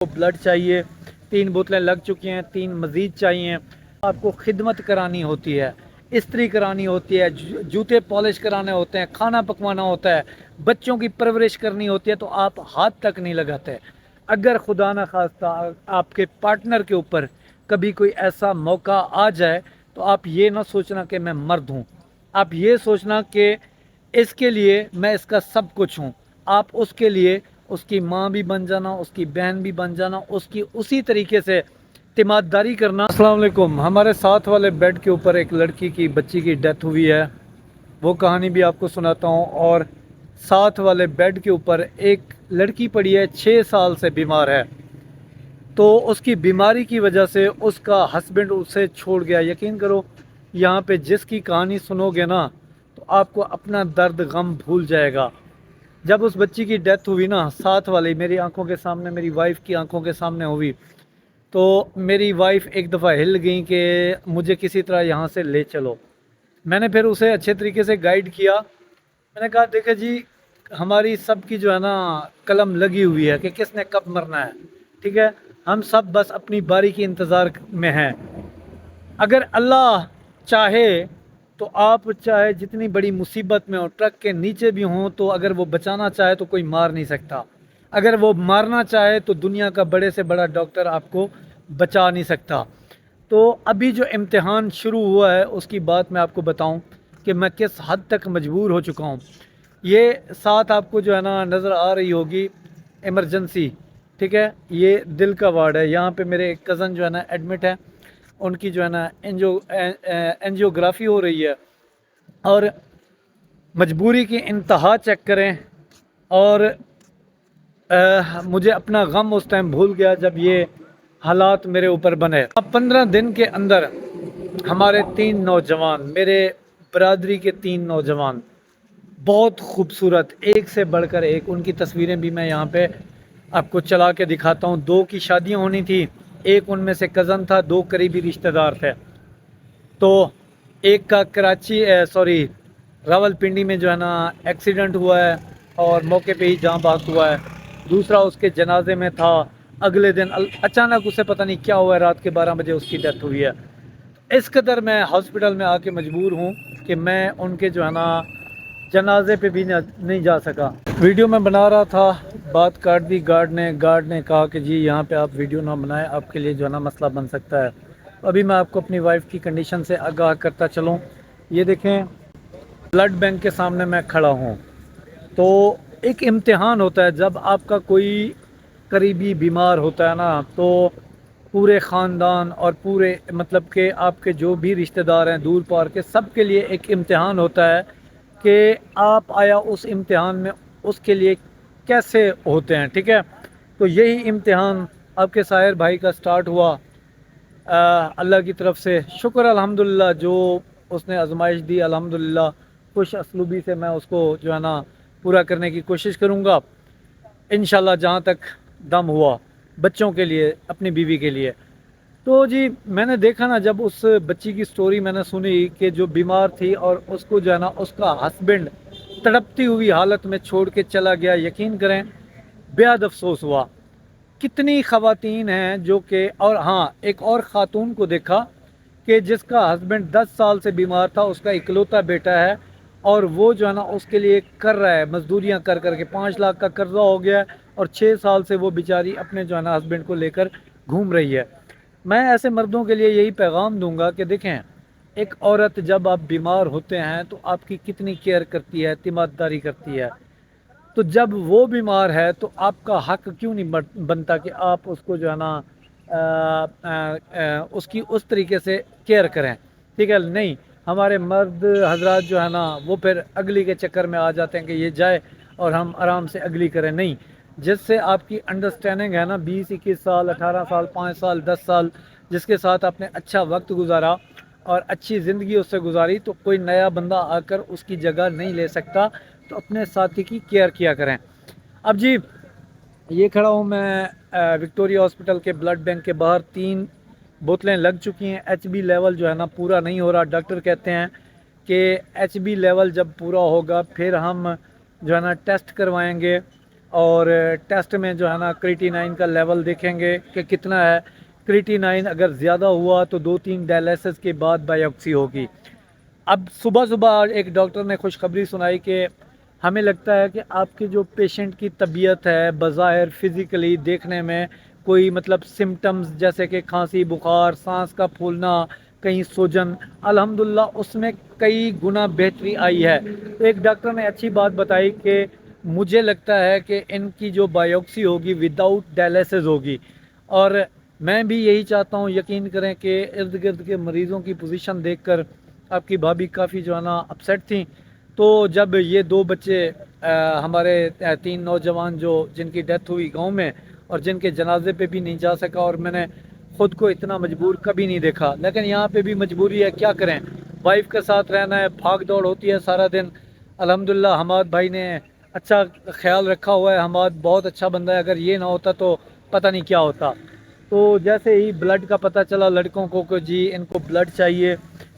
Blood चाहिए, 3 बोतलें लग चुकी हैं, 3 मज़ीद चाहिए। आपको खिदमत करानी होती है, इस्त्री करानी होती है, जूते पॉलिश कराने होते हैं, खाना पकवाना होता है, बच्चों की परवरिश करनी होती है, तो आप हाथ तक नहीं लगाते। अगर खुदा न खास्ता आपके पार्टनर के ऊपर कभी कोई ऐसा मौका आ जाए तो आप ये ना सोचना कि मैं मर्द हूँ, आप ये सोचना कि इसके लिए मैं इसका सब कुछ हूँ। आप उसके लिए उसकी माँ भी बन जाना, उसकी बहन भी बन जाना, उसकी उसी तरीके से तिमारदारी करना। अस्सलाम वालेकुम। हमारे साथ वाले बेड के ऊपर एक लड़की की बच्ची की डेथ हुई है, वो कहानी भी आपको सुनाता हूँ। और साथ वाले बेड के ऊपर एक लड़की पड़ी है, 6 साल से बीमार है। तो उसकी बीमारी की वजह से उसका हस्बैंड उसे छोड़ गया। यकीन करो, यहाँ पे जिसकी कहानी सुनोगे ना तो आपको अपना दर्द गम भूल जाएगा। जब उस बच्ची की डेथ हुई ना, साथ वाली मेरी आंखों के सामने, मेरी वाइफ की आंखों के सामने हुई, तो मेरी वाइफ एक दफ़ा हिल गई कि मुझे किसी तरह यहाँ से ले चलो। मैंने फिर उसे अच्छे तरीके से गाइड किया। मैंने कहा देखिए जी, हमारी सब की जो है ना कलम लगी हुई है कि किसने कब मरना है, ठीक है। हम सब बस अपनी बारी की इंतज़ार में हैं। अगर अल्लाह चाहे तो आप चाहे जितनी बड़ी मुसीबत में हो, ट्रक के नीचे भी हों, तो अगर वो बचाना चाहे तो कोई मार नहीं सकता। अगर वो मारना चाहे तो दुनिया का बड़े से बड़ा डॉक्टर आपको बचा नहीं सकता। तो अभी जो इम्तिहान शुरू हुआ है उसकी बात मैं आपको बताऊं कि मैं किस हद तक मजबूर हो चुका हूं। ये साथ आपको जो है ना नज़र आ रही होगी इमरजेंसी, ठीक है। ये दिल का वार्ड है। यहाँ पे मेरे एक कज़न जो है ना एडमिट है, उनकी जो है ना एंजियोग्राफी हो रही है। और मजबूरी की इंतहा चेक करें। और मुझे अपना गम उस टाइम भूल गया जब ये हालात मेरे ऊपर बने। अब 15 दिन के अंदर हमारे 3 नौजवान, मेरे बरादरी के 3 नौजवान, बहुत खूबसूरत, एक से बढ़कर एक, उनकी तस्वीरें भी मैं यहाँ पे आपको चला के दिखाता हूँ। 2 की शादियाँ होनी थी, एक उनमें से कज़न था, 2 करीबी रिश्तेदार थे। तो एक का कराची सॉरी रावलपिंडी में जो है ना एक्सीडेंट हुआ है और मौके पे ही जान बहक हुआ है। दूसरा उसके जनाजे में था, अगले दिन अचानक उसे पता नहीं क्या हुआ है, रात के 12 बजे उसकी डेथ हुई है। इस कदर मैं हॉस्पिटल में आके मजबूर हूँ कि मैं उनके जो है ना जनाजे पे भी नहीं जा सका। वीडियो में बना रहा था, बात काट दी गार्ड ने कहा कि जी यहाँ पे आप वीडियो ना बनाएं, आपके लिए जो है ना मसला बन सकता है। अभी मैं आपको अपनी वाइफ की कंडीशन से आगाह करता चलूँ। ये देखें, ब्लड बैंक के सामने मैं खड़ा हूँ। तो एक इम्तिहान होता है जब आपका कोई करीबी बीमार होता है ना, तो पूरे ख़ानदान और पूरे मतलब के आपके जो भी रिश्तेदार हैं दूर पार के, सब के लिए एक इम्तिहान होता है कि आप आया उस इम्तिहान में उसके लिए कैसे होते हैं, ठीक है। तो यही इम्तिहान आपके साहिर भाई का स्टार्ट हुआ अल्लाह की तरफ से। शुक्र अल्हम्दुलिल्लाह, जो उसने आजमाइश दी अल्हम्दुलिल्लाह खुश असलूबी से मैं उसको जो है ना पूरा करने की कोशिश करूँगा इंशाल्लाह, जहाँ तक दम हुआ, बच्चों के लिए, अपनी बीवी के लिए। तो जी मैंने देखा ना, जब उस बच्ची की स्टोरी मैंने सुनी कि जो बीमार थी और उसको जो है ना उसका हस्बैंड तड़पती हुई हालत में छोड़ के चला गया, यकीन करें बेहद अफसोस हुआ। कितनी ख़वातीन हैं जो कि, और हाँ, एक और ख़ातून को देखा कि जिसका हस्बैंड 10 साल से बीमार था, उसका इकलौता बेटा है और वो जो है ना उसके लिए कर रहा है मजदूरियां कर कर के, 5 लाख का कर्जा हो गया है और 6 साल से वो बेचारी अपने जो है ना हस्बैंड को लेकर घूम रही है। मैं ऐसे मर्दों के लिए यही पैगाम दूंगा कि देखें, एक औरत जब आप बीमार होते हैं तो आपकी कितनी केयर करती है, तिमारदारी करती है। तो जब वो बीमार है तो आपका हक क्यों नहीं बनता कि आप उसको जो है ना उसकी उस तरीके से केयर करें, ठीक है। नहीं, हमारे मर्द हजरात जो है ना वो फिर अगली के चक्कर में आ जाते हैं कि ये जाए और हम आराम से अगली करें। नहीं, जिससे आपकी अंडरस्टैंडिंग है ना, 20-21 साल, 18 साल, 5 साल, 10 साल, जिसके साथ आपने अच्छा वक्त गुजारा और अच्छी ज़िंदगी उससे गुजारी, तो कोई नया बंदा आकर उसकी जगह नहीं ले सकता। तो अपने साथी की केयर किया करें। अब जी ये खड़ा हूँ मैं विक्टोरिया हॉस्पिटल के ब्लड बैंक के बाहर। 3 बोतलें लग चुकी हैं। HB लेवल जो है ना पूरा नहीं हो रहा। डॉक्टर कहते हैं कि HB लेवल जब पूरा होगा फिर हम जो है ना टेस्ट करवाएंगे اور ٹیسٹ میں جو ہے نا کریٹینائن کا لیول دیکھیں گے کہ کتنا ہے. کریٹینائن اگر زیادہ ہوا تو 2-3 ڈائلیسس کے بعد بائیوپسی ہوگی. اب صبح صبح ایک ڈاکٹر نے خوشخبری سنائی کہ ہمیں لگتا ہے کہ آپ کے جو پیشنٹ کی طبیعت ہے بظاہر فزیکلی دیکھنے میں کوئی مطلب سمٹمز جیسے کہ کھانسی بخار سانس کا پھولنا کہیں سوجن الحمدللہ اس میں کئی گنا بہتری آئی ہے. تو ایک ڈاکٹر نے اچھی بات بتائی کہ مجھے لگتا ہے کہ ان کی جو بائیوپسی ہوگی وداؤٹ ڈائلیسس ہوگی. اور میں بھی یہی چاہتا ہوں. یقین کریں کہ ارد گرد کے مریضوں کی پوزیشن دیکھ کر آپ کی بھابھی کافی جو ہے نا اپسیٹ تھیں. تو جب یہ 2 بچے ہمارے 3 نوجوان جن کی ڈیتھ ہوئی گاؤں میں اور جن کے جنازے پہ بھی نہیں جا سکا اور میں نے خود کو اتنا مجبور کبھی نہیں دیکھا. لیکن یہاں پہ بھی مجبوری ہے, کیا کریں, وائف کے ساتھ رہنا ہے, بھاگ دوڑ ہوتی ہے سارا دن. الحمدللہ حماد بھائی نے اچھا خیال رکھا ہوا ہے. حماد بہت اچھا بندہ ہے, اگر یہ نہ ہوتا تو پتہ نہیں کیا ہوتا. تو جیسے ہی بلڈ کا پتہ چلا لڑکوں کو کہ جی ان کو بلڈ چاہیے,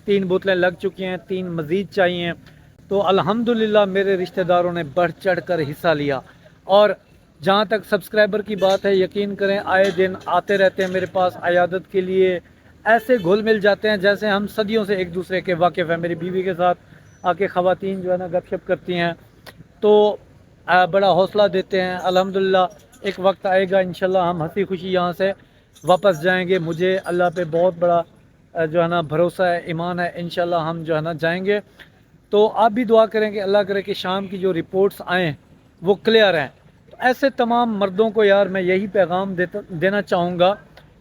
3 بوتلیں لگ چکی ہیں, 3 مزید چاہیے, تو الحمدللہ میرے رشتہ داروں نے بڑھ چڑھ کر حصہ لیا. اور جہاں تک سبسکرائبر کی بات ہے, یقین کریں آئے دن آتے رہتے ہیں میرے پاس عیادت کے لیے. ایسے گھل مل جاتے ہیں جیسے ہم صدیوں سے ایک دوسرے کے واقف ہیں. میری بیوی کے ساتھ آ کے خواتین جو ہے نا گپ شپ کرتی ہیں تو بڑا حوصلہ دیتے ہیں. الحمدللہ ایک وقت آئے گا انشاءاللہ ہم ہنسی خوشی یہاں سے واپس جائیں گے. مجھے اللہ پہ بہت بڑا جو ہے نا بھروسہ ہے, ایمان ہے, انشاءاللہ ہم جو ہے نا جائیں گے. تو آپ بھی دعا کریں کہ اللہ کرے کہ شام کی جو رپورٹس آئیں وہ کلیئر ہیں. تو ایسے تمام مردوں کو یار میں یہی پیغام دینا چاہوں گا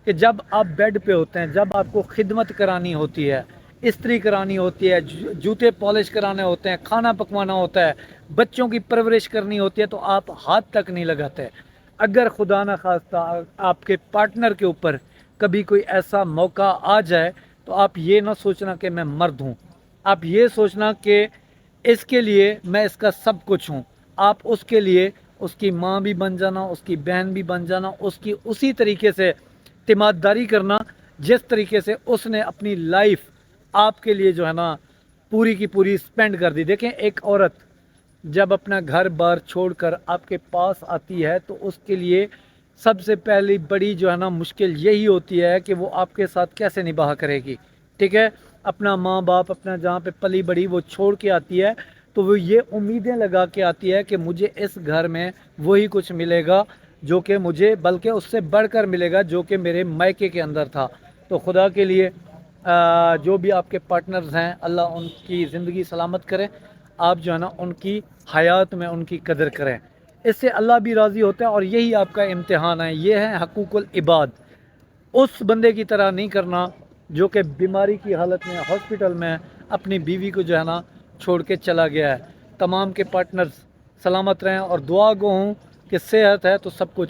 کہ جب آپ بیڈ پہ ہوتے ہیں, جب آپ کو خدمت کرانی ہوتی ہے, استری کرانی ہوتی ہے, جوتے پالش کرانے ہوتے ہیں, کھانا پکوانا ہوتا ہے, بچوں کی پرورش کرنی ہوتی ہے, تو آپ ہاتھ تک نہیں لگاتے. اگر خدا نہ خواستہ آپ کے پارٹنر کے اوپر کبھی کوئی ایسا موقع آ جائے تو آپ یہ نہ سوچنا کہ میں مرد ہوں, آپ یہ سوچنا کہ اس کے لیے میں اس کا سب کچھ ہوں. آپ اس کے لیے اس کی ماں بھی بن جانا, اس کی بہن بھی بن جانا, اس کی اسی طریقے سے تیمارداری کرنا جس طریقے سے اس نے اپنی لائف آپ کے لیے جو ہے نا پوری کی پوری سپینڈ کر دی. دیکھیں ایک عورت جب اپنا گھر بار چھوڑ کر آپ کے پاس آتی ہے تو اس کے لیے سب سے پہلی بڑی جو ہے نا مشکل یہی ہوتی ہے کہ وہ آپ کے ساتھ کیسے نباہ کرے گی. ٹھیک ہے, اپنا ماں باپ اپنا جہاں پہ پلی بڑی وہ چھوڑ کے آتی ہے تو وہ یہ امیدیں لگا کے آتی ہے کہ مجھے اس گھر میں وہی کچھ ملے گا جو کہ مجھے بلکہ اس سے بڑھ کر ملے گا جو کہ میرے مائکے کے اندر تھا. تو خدا کے لیے جو بھی آپ کے پارٹنرز ہیں اللہ ان کی زندگی سلامت کرے. آپ جو ہے نا ان کی حیات میں ان کی قدر کریں, اس سے اللہ بھی راضی ہوتا ہے. اور یہی آپ کا امتحان ہے, یہ ہے حقوق العباد. اس بندے کی طرح نہیں کرنا جو کہ بیماری کی حالت میں ہاسپٹل میں اپنی بیوی کو جو ہے نا چھوڑ کے چلا گیا ہے. تمام کے پارٹنرز سلامت رہیں اور دعا گو ہوں کہ صحت ہے تو سب کچھ